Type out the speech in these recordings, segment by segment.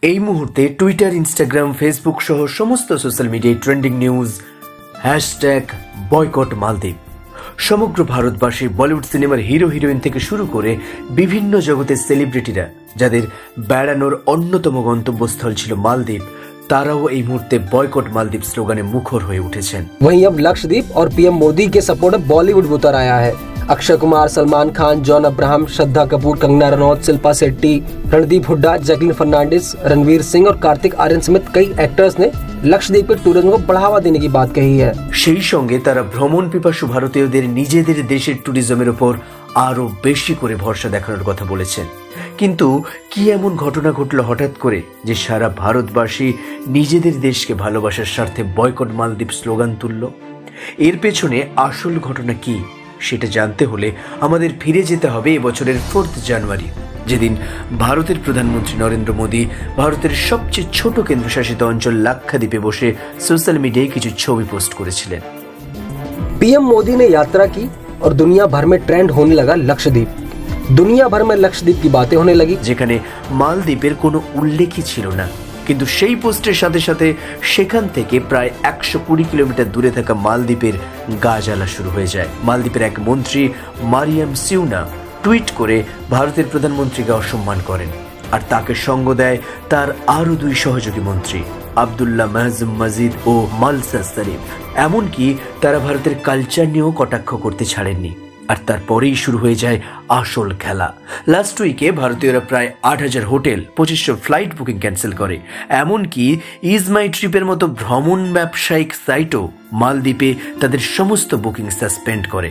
এই মুহূর্তে Twitter, Instagram, Facebook সহ সমস্ত সোশ্যাল মিডিয়ায় ট্রেন্ডিং নিউজ বয়কট মালদ্বীপ। সমগ্র ভারতবাসী বলিউড সিনেমার হিরো হিরোইন থেকে শুরু করে বিভিন্ন জগতের সেলিব্রিটিরা যাদের বেড়ানোর অন্যতম গন্তব্যস্থল ছিল মালদ্বীপ, তারাও এই মুহূর্তে বয়কট মালদ্বীপ স্লোগানে মুখর হয়ে উঠেছেন। वहीं अब लक्षद्वीप और पीएम मोदी के सपोर्ट बॉलीवुड में उतर आया है। Akshay Kumar, Salman Khan, John Abraham, Shraddha Kapoor, Kangana Ranaut, Shilpa Shetty, Randeep Hooda, Jacqueline Fernandes, Ranveer Singh और कार्तिक आर्यन समेत कई एक्टर्स ने लक्षद्वीप के टूरिज्म को बढ़ावा देने की बात कही है। সেই সঙ্গে তারা ভ্রমণ পিপাসু ভারতীয়দের নিজেদের দেশের ট্যুরিজমের উপর আরো বেশি করে ভরসা দেখানোর কথা বলেছেন। কিন্তু কি এমন ঘটনা ঘটল হঠাৎ করে যে সারা ভারতবাসী নিজেদের দেশকে ভালোবাসার স্বার্থে বয়কট মালদ্বীপ স্লোগান তুলল? এর পেছনে আসল ঘটনা কি সেটা জানতে হলে আমাদের ফিরে যেতে হবে এবছরের 4 জানুয়ারি, যেদিন ভারতের প্রধানমন্ত্রী নরেন্দ্র মোদী ভারতের সবচেয়ে ছোট কেন্দ্রশাসিত অঞ্চল লাক্ষাদ্বীপে বসে সোশ্যাল মিডিয়ায় কিছু ছবি পোস্ট করেছিলেন। पीएम मोदी ने यात्रा की और दुनिया भर में ट्रेंड होने लगा लक्षद्वीप। दुनिया भर में लक्षद्वीप की बातें होने लगी, যেখানে মালদ্বীপের কোনো উল্লেখই ছিল না। কিন্তু সেই পোস্টের সাথে সাথে সেখান থেকে প্রায় 120 কিলোমিটার দূরে থাকা মালদ্বীপের গা জ্বালা শুরু হয়ে যায়। মালদ্বীপের এক মন্ত্রী মারিয়াম সিউনা টুইট করে ভারতের প্রধানমন্ত্রীকে অসম্মান করেন, আর তাকে সঙ্গ দেয় তার আরো 2 সহযোগী মন্ত্রী আব্দুল্লাহ মাহজুম মজিদ ও মালসা শরীফ। এমনকি তারা ভারতের কালচার নিয়েও কটাক্ষ করতে ছাড়েননি। আর তারপরেই শুরু হয়ে যায় আসল খেলা। লাস্ট উইকে ভারতীয়রা প্রায় 8000 হোটেল, 2500 ফ্লাইট বুকিং ক্যান্সেল করে। এমনকি ইজ মাই ট্রিপের মতো ভ্রমণ ব্যবসায়িক সাইটও মালদ্বীপে তাদের সমস্ত বুকিং সাসপেন্ড করে।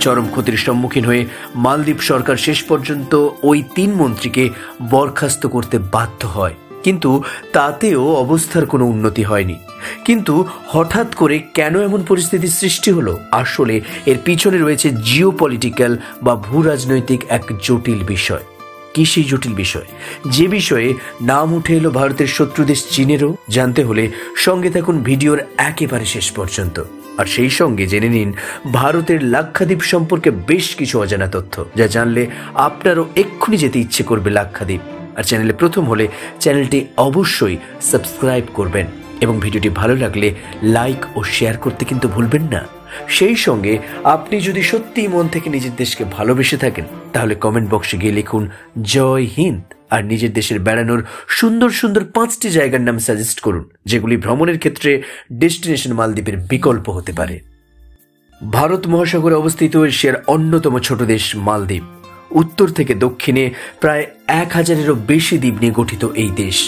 চরম ক্ষতির সম্মুখীন হয়ে মালদ্বীপ সরকার শেষ পর্যন্ত ওই 3 মন্ত্রীকে বরখাস্ত করতে বাধ্য হয়, কিন্তু তাতেও অবস্থার কোনো উন্নতি হয়নি। কিন্তু হঠাৎ করে কেন এমন পরিস্থিতির সৃষ্টি হলো? আসলে এর পিছনে রয়েছে জিওপলিটিক্যাল বা ভূ রাজনৈতিক এক জটিল বিষয়। কি সেই জটিল বিষয়, যে বিষয়ে নাম উঠে এলো ভারতের শত্রু দেশ চীনেরও? জানতে হলে সঙ্গে থাকুন ভিডিওর একেবারে শেষ পর্যন্ত। আর সেই সঙ্গে জেনে নিন ভারতের লাক্ষাদ্বীপ সম্পর্কে বেশ কিছু অজানা তথ্য, যা জানলে আপনারও এক্ষুনি যেতে ইচ্ছে করবে লাক্ষাদ্বীপ। আর চ্যানেলে প্রথম হলে চ্যানেলটি অবশ্যই সাবস্ক্রাইব করবেন এবং ভিডিওটি ভালো লাগলে লাইক ও শেয়ার করতে কিন্তু ভুলবেন না। সেই সঙ্গে আপনি যদি সত্যিই মন থেকে নিজের দেশকে ভালোবেসে থাকেন তাহলে কমেন্ট বক্সে গিয়ে লিখুন জয় হিন্দ, আর নিজের দেশের বেড়ানোর সুন্দর সুন্দর 5টি জায়গার নাম সাজেস্ট করুন, যেগুলি ভ্রমণের ক্ষেত্রে ডেস্টিনেশন মালদ্বীপের বিকল্প হতে পারে। ভারত মহাসাগরে অবস্থিত এশিয়ার অন্যতম ছোট দেশ মালদ্বীপ। উত্তর থেকে দক্ষিণে প্রায় 1000-এরও বেশি দ্বীপ নিয়ে গঠিত এই দেশ,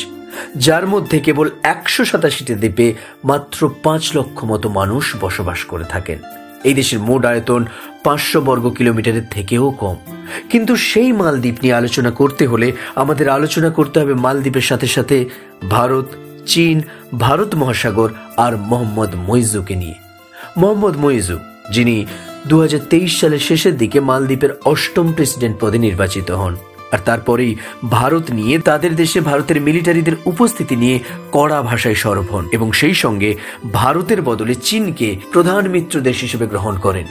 যার মধ্যে কেবল 187টি দ্বীপে মাত্র 5 লক্ষ মতো মানুষ বসবাস করে থাকেন। এই দেশের মোট আয়তন 500 বর্গ কিলোমিটারের থেকেও কম। কিন্তু সেই মালদ্বীপ নিয়ে আলোচনা করতে হলে আমাদের আলোচনা করতে হবে মালদ্বীপের সাথে সাথে ভারত, চীন, ভারত মহাসাগর আর মোহাম্মদ মুইজুকে নিয়ে। মোহাম্মদ মুইজু, যিনি 2023 সালের শেষের দিকে মালদ্বীপের 8ম প্রেসিডেন্ট পদে নির্বাচিত হন। আর তারপরেই ভারত নিয়ে তাদের দেশে ভারতের মিলিটারিদের উপস্থিতি নিয়ে কড়া ভাষায় সরব হন এবং সেই সঙ্গে ভারতের বদলে চীনকে প্রধান মিত্র দেশ হিসেবে গ্রহণ করেন।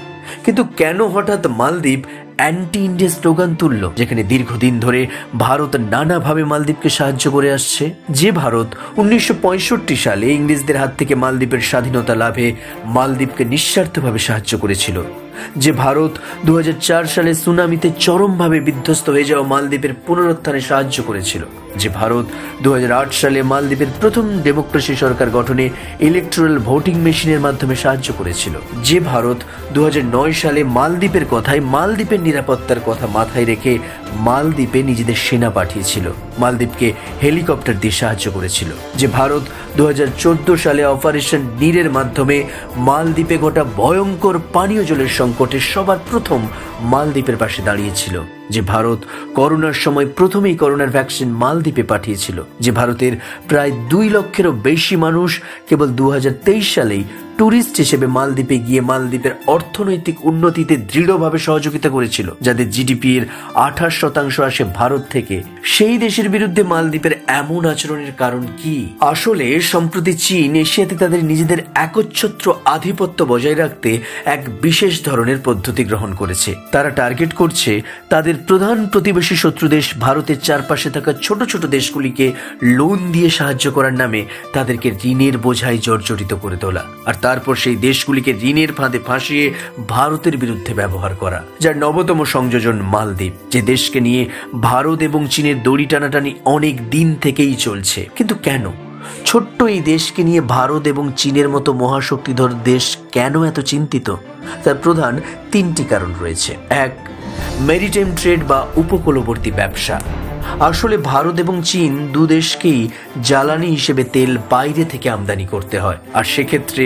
কিন্তু কেন হঠাৎ মালদ্বীপ অ্যান্টি ইন্ডিয়া স্লোগান তুলল, যেখানে দীর্ঘদিন ধরে ভারত নানাভাবে মালদ্বীপকে সাহায্য করে আসছে? যে ভারত 1965 সালে ইংরেজদের হাত থেকে মালদ্বীপের স্বাধীনতা লাভে মালদ্বীপকে নিঃস্বার্থভাবে সাহায্য করেছিল, যে ভারত 2004 সালে সুনামিতে চরমভাবে বিধ্বস্ত হয়ে যাওয়া মালদ্বীপের পুনরুত্থানে সাহায্য করেছিল, যে ভারত 2008 সালে মালদ্বীপের প্রথম ডেমোক্রেসি সরকার গঠনে ইলেকট্রাল ভোটিং মেশিনের মাধ্যমে সাহায্য করেছিল, যে ভারত 2009 সালে মালদ্বীপের কথায় মালদ্বীপের নিরাপত্তার কথা মাথায় রেখে মালদ্বীপে নিজেদের সেনা পাঠিয়েছিল, মালদ্বীপকে হেলিকপ্টার দিয়ে সাহায্য করেছিল, যে ভারত 2014 সালে অপারেশন নীরের মাধ্যমে মালদ্বীপে ঘটা ভয়ঙ্কর পানীয় জলের সংকটে সবার প্রথম মালদ্বীপের পাশে দাঁড়িয়েছিল, যে ভারত করোনার সময় প্রথমেই করোনার ভ্যাকসিন মালদ্বীপে পাঠিয়েছিল, যে ভারতের প্রায় 2 লক্ষেরও বেশি মানুষ কেবল 2023 সালেই ট্যুরিস্ট হিসেবে মালদ্বীপে গিয়ে মালদ্বীপের অর্থনৈতিক উন্নতিতে দৃঢ়ভাবে সহযোগিতা করেছিল, যাদের জিডিপি এর 28% আসে ভারত থেকে। সেই দেশের বিরুদ্ধে মালদ্বীপের এমন আচরণের কারণ কি? আসলে সম্প্রতি চীন এশিয়াতে তাদের নিজেদের একচ্ছত্র আধিপত্য বজায় রাখতে এক বিশেষ ধরনের পদ্ধতি গ্রহণ করেছে। তারা টার্গেট করছে তাদের প্রধান প্রতিবেশী শত্রু দেশ ভারতের চারপাশে থাকা ছোট ছোট দেশগুলিকে লোন দিয়ে সাহায্য করার নামে তাদেরকে ঋণের বোঝায় জর্জরিত করে তোলা, আর তারপর সেই দেশগুলিকে ঋণের ফাঁদে ফাঁসিয়ে ভারতের বিরুদ্ধে ব্যবহার করা। যার নবতম সংযোজন মালদ্বীপ, যে দেশকে নিয়ে ভারত এবং চীনের দড়ি টানাটানি অনেক দিন থেকেই চলছে। কিন্তু কেন ছোট্ট এই দেশকে নিয়ে ভারত এবং চীনের মতো মহাশক্তিধর দেশ কেন এত চিন্তিত? তার প্রধান 3টি কারণ রয়েছে। 1, মেরিটাইম ট্রেড বা উপকূলবর্তী ব্যবসা। আসলে ভারত এবং চীন দু দেশকেই জ্বালানি হিসেবে তেল বাইরে থেকে আমদানি করতে হয়, আর সেক্ষেত্রে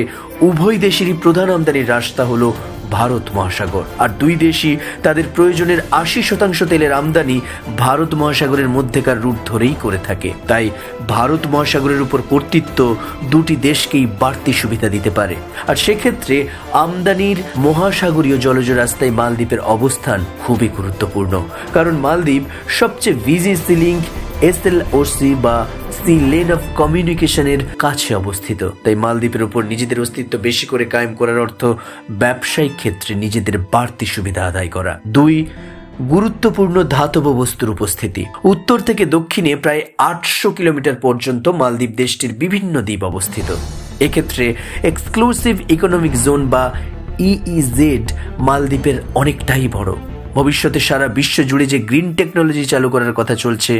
উভয় দেশেরই প্রধান আমদানির রাস্তা হলো ভারত মহাসাগর। আর দুই দেশই তাদের প্রয়োজনের 80% তেলের আমদানি ভারত মহাসাগরের মধ্যেকার রুট ধরেই করে থাকে। তাই ভারত মহাসাগরের উপর কর্তৃত্ব দুটি দেশকেই বাড়তি সুবিধা দিতে পারে। আর সেক্ষেত্রে আমদানির মহাসাগরীয় জলজ রাস্তায় মালদ্বীপের অবস্থান খুবই গুরুত্বপূর্ণ, কারণ মালদ্বীপ সবচেয়ে বিজি সি লিঙ্ক SLOC বা সি লেন অফ কমিউনিকেশনের কাছে অবস্থিত। তাই মালদ্বীপের উপর নিজেদের অস্তিত্ব বেশি করে কায়েম করার অর্থ ব্যবসায়িক ক্ষেত্রে নিজেদের বাড়তি সুবিধা আদায় করা। 2, গুরুত্বপূর্ণ ধাতব বস্তুর উপস্থিতি। উত্তর থেকে দক্ষিণে প্রায় 800 কিলোমিটার পর্যন্ত মালদ্বীপ দেশটির বিভিন্ন দ্বীপ অবস্থিত। এক্ষেত্রে এক্সক্লুসিভ ইকোনমিক জোন বা EEZ মালদ্বীপের অনেকটাই বড়। ভবিষ্যতে সারা বিশ্ব জুড়ে যে গ্রিন টেকনোলজি চালু করার কথা চলছে,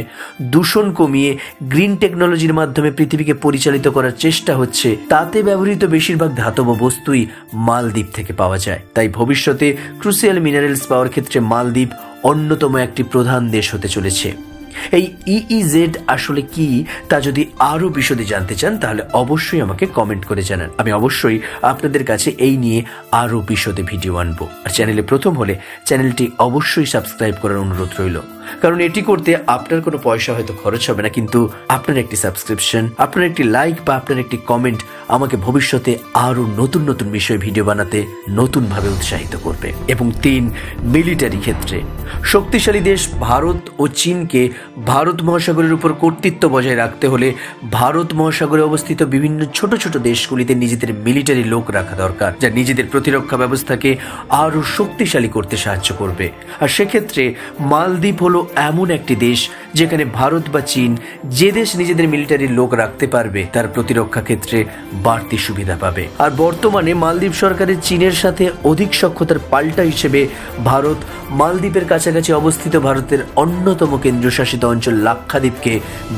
দূষণ কমিয়ে গ্রিন টেকনোলজির মাধ্যমে পৃথিবীকে পরিচালিত করার চেষ্টা হচ্ছে, তাতে ব্যবহৃত বেশিরভাগ ধাতব বস্তুই মালদ্বীপ থেকে পাওয়া যায়। তাই ভবিষ্যতে ক্রুসিয়াল মিনারেলস পাওয়ার ক্ষেত্রে মালদ্বীপ অন্যতম একটি প্রধান দেশ হতে চলেছে। এই EEZ আসলে কি তা যদি আরো বিশদে জানতে চান তাহলে অবশ্যই আমাকে কমেন্ট করে জানান। আমি অবশ্যই আপনাদের কাছে এই নিয়ে আরো বিশদে ভিডিও আনবো। আর চ্যানেলে প্রথম হলে চ্যানেলটি অবশ্যই সাবস্ক্রাইব করার অনুরোধ রইল, কারণ এটি করতে আপনার কোনো পয়সা হয়তো খরচ হবে না, কিন্তু আপনার একটি সাবস্ক্রিপশন, আপনার একটি লাইক বা আপনার একটি কমেন্ট আমাকে ভবিষ্যতে আরো নতুন নতুন বিষয়ে ভিডিও বানাতে নতুনভাবে উৎসাহিত করবে। এবং 3, মিলিটারি ক্ষেত্রে শক্তিশালী দেশ ভারত ও চীনকে ভারত মহাসাগরের উপর কর্তৃত্ব বজায় রাখতে হলে ভারত মহাসাগরে অবস্থিত বিভিন্ন ছোট ছোট দেশগুলিতে নিজেদের মিলিটারি লোক রাখা দরকার, যা নিজেদের প্রতিরক্ষা ব্যবস্থাকে আরো শক্তিশালী করতে সাহায্য করবে। আর সেক্ষেত্রে মালদ্বীপ হলো এমন একটি দেশ যেখানে ভারত বা চীন যে দেশ নিজেদের মিলিটারি লোক রাখতে পারবে তার প্রতিরক্ষা ক্ষেত্রে বাড়তি সুবিধা পাবে। আর বর্তমানে মালদ্বীপ সরকারের চীনের সাথে অধিক সখ্যতার পাল্টা হিসেবে ভারত মালদ্বীপের কাছাকাছি অবস্থিত ভারতের অন্যতম কেন্দ্রশাসিত অঞ্চল লাক্ষাদ্বীপকে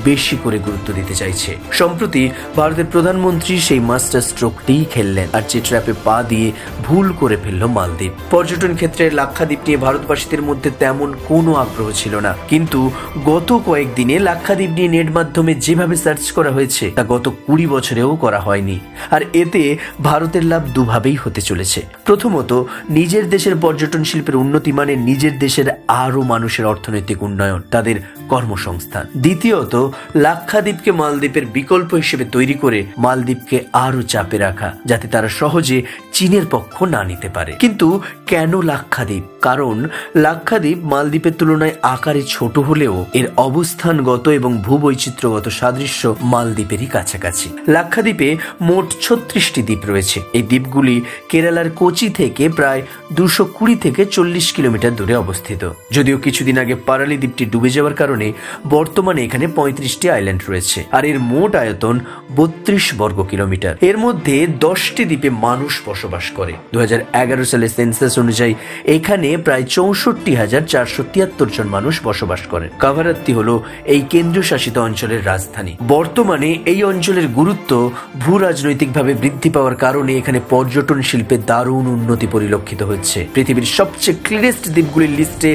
বেশি করে গুরুত্ব দিতে চাইছে। সম্প্রতি ভারতের প্রধানমন্ত্রী সেই মাস্টার স্ট্রোকটিই খেললেন, আর যে ট্র্যাপে পা দিয়ে ভুল করে ফেলল মালদ্বীপ। পর্যটন ক্ষেত্রে লাক্ষাদ্বীপ নিয়ে ভারতবাসীদের মধ্যে তেমন কোনো আগ্রহ ছিল না, কিন্তু গত কয়েকদিনে লাক্ষাদ্বীপ নিয়ে নেট মাধ্যমে যেভাবে সার্চ করা হয়েছে তা গত 20 বছরেও করা হয়নি। আর এতে ভারতের লাভ দুভাবেই হতে চলেছে। প্রথমত, নিজের দেশের পর্যটন শিল্পের উন্নতি মানে নিজের দেশের আরো মানুষের অর্থনৈতিক উন্নয়ন, তাদের কর্মসংস্থান। দ্বিতীয়ত, লাক্ষাদ্বীপকে মালদ্বীপের বিকল্প হিসেবে তৈরি করে মালদ্বীপকে আরো চাপে রাখা, যাতে তারা সহজে চীনের পক্ষ না নিতে পারে। কিন্তু কেন লাক্ষাদ্বীপ? কারণ লাক্ষাদ্বীপ মালদ্বীপের তুলনায় আকারে ছোট হলেও এর অবস্থানগত এবং ভূবৈচিত্র্যগত সাদৃশ্য মালদ্বীপেরই কাছাকাছি। লাক্ষাদ্বীপে মোট 36টি দ্বীপ রয়েছে। এই দ্বীপগুলি কেরালার কোচি থেকে প্রায় 220 থেকে 40 কিলোমিটার দূরে অবস্থিত। যদিও কিছুদিন আগে পারালি দ্বীপটি ডুবে যাওয়ার কারণে বর্তমানে এখানে 35টি আইল্যান্ড রয়েছে, আর এর মোট আয়তন 32 বর্গ কিলোমিটার। এর মধ্যে 10টি দ্বীপে মানুষ বসবাস করে। 2011 সালের সেন্সাস অনুযায়ী এখানে প্রায় 64,473 জন মানুষ বসবাস করেন। কাভারাত্তি হলো এই কেন্দ্রীয় শাসিত অঞ্চলের রাজধানী। বর্তমানে এই অঞ্চলের গুরুত্ব ভূ রাজনৈতিকভাবে বৃদ্ধি পাওয়ার কারণে এখানে পর্যটন শিল্পে দারুণ উন্নতি পরিলক্ষিত হচ্ছে। পৃথিবীর সবচেয়ে ক্লিনেস্ট দ্বীপগুলির লিস্টে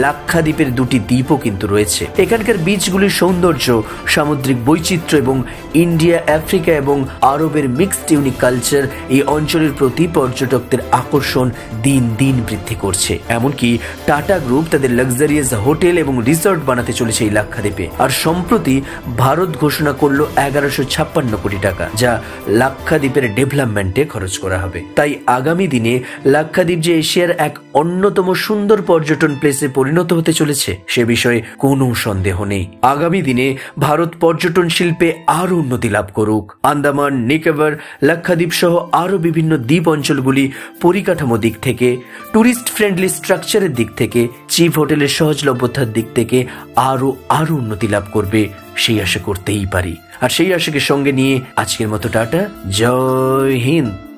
লাক্ষাদ্বীপের 2টি দ্বীপও কিন্তু রয়েছে। এখানকার বিচগুলির সৌন্দর্য, সামুদ্রিক বৈচিত্র্য এবং ইন্ডিয়া, আফ্রিকা এবং আরবের মিক্সড ইউনিক কালচার এই অঞ্চলের প্রতি পর্যটকদের আকর্ষণ দিন দিন বৃদ্ধি করছে। এমনকি টাটা গ্রুপ তাদের লাক্সারিয়াস হোটেল এবং রিসর্ট বানাতে চলেছে চলেছে এই লাক্ষাদ্বীপে। আর সম্প্রতি ভারত ঘোষণা করলো 1156 কোটি টাকা, যা লাক্ষাদ্বীপের ডেভেলপমেন্টে খরচ করা হবে। তাই আগামী দিনে লাক্ষাদ্বীপ যে এশিয়ার এক অন্যতম সুন্দর পর্যটন প্লেসে পরিণত হতে চলেছে সে বিষয়ে কোনো সন্দেহ নেই। আগামী দিনে ভারত পর্যটন শিল্পে আরো উন্নতি লাভ করুক। আন্দামান, নিকোবর, লাক্ষাদ্বীপ সহ আরো বিভিন্ন দ্বীপ অঞ্চলগুলি পরিকাঠামো দিক থেকে, টুরিস্ট ফ্রেন্ডলি স্ট্রাকচারের দিক থেকে, চিপ হোটেলের সহজলভ্যতার দিক থেকে আরো উন্নতি লাভ করবে, সেই আশা করতেই পারি। আর সেই আশাকে সঙ্গে নিয়ে আজকের মতো টাটা, জয় হিন্দ।